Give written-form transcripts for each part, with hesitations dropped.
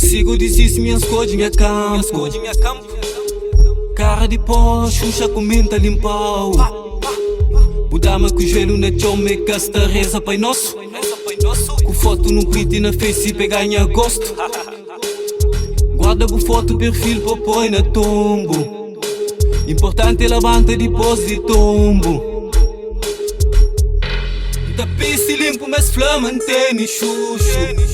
Consigo dizer se minhas codinhas campo. Cara de pó, Xuxa comenta limpau. Budama com o joelho na chome, casta reza pai nosso. Com foto no print e na face e ganha gosto. Guarda bu foto perfil pra põe na tombo. Importante é levanta depois de tombo. Da pista limpo mas flama antene xuxo.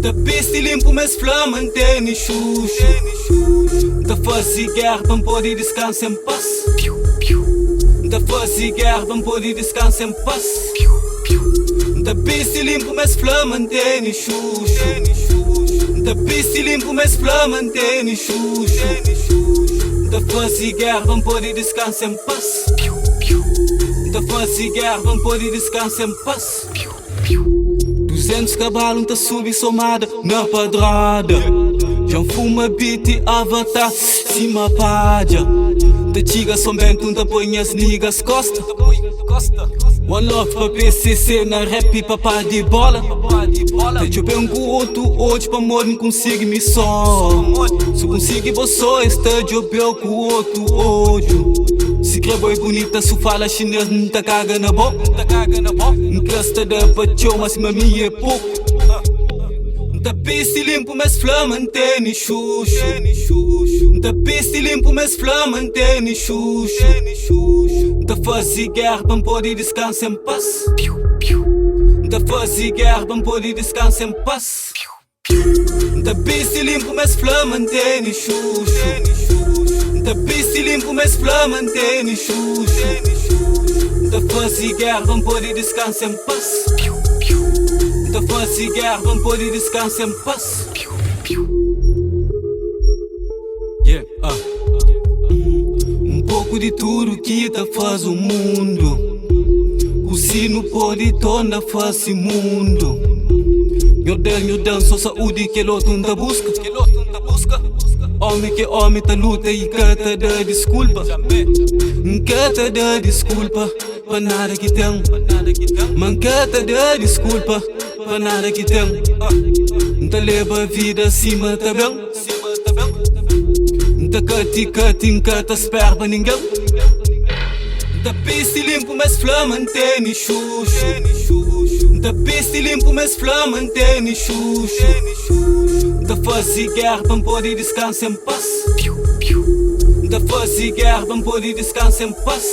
Da pista limpo mas flama antene xuxo. Da fase guerra não pode descansar em paz. Da fase guerra não pode descansar em paz. Da pista limpo mas flama antene xuxo. Da pista limpo mas flama antene xuxo. Da fase guerra não pode descansar em paz. Da fase guerra não pode descansar em paz. 200 cavalos tá subir somada na padrada. Já fuma beat e avatar cima padia. Da tiga somente tá põe as niggas costa. One love pra PCC na rap papá de bola. Te chupei com outro hoje pra morrer não consigo me só. Se consigo você está chupeu com outro hoje. Se quer boi bonita, se fala chinês não tá caga na boca. Encasta da pacho, mas mami é pouco. Da pista limpo, mas flama antene xuxo. Da pista limpo, mas flama antene xuxo. Da fase guerra, não pode descansar em paz. Da fase guerra, não pode descansar em paz. Da pista limpo, mas flama antene xuxo. Da pista limpo, mas flama antene xuxo. Da fase guerra, não pode descansar em paz. Da fase guerra, não pode descansar em paz. Um pouco de tudo que tá faz o mundo. O sino pode tornar fácil mundo. Meu Deus, só saúde que outro tá busca. Homem que homem tá luta e cata da desculpa. Cata da desculpa pra nada que tem. Mancata da desculpa pra nada que tem. Tá leva a vida acima, tá bem? Tá cati, cata espera pra ninguém. Tá pista limpo, mas flama antene xuxo. Da pista limpo, mas flama antene xuxo. Da fase guerra, não pode descansar em paz. Da fase guerra, não pode descansar em paz.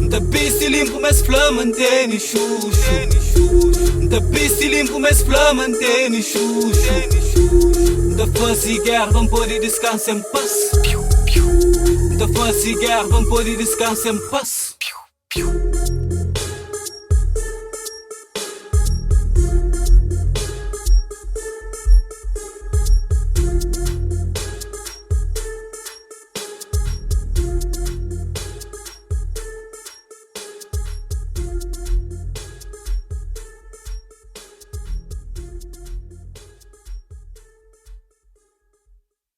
Da pista limpo, mas flama antene xuxo. Da pista limpo, mas flama antene xuxo. Da fase guerra, não pode descansar em paz. Da fase guerra, não pode descansar em paz.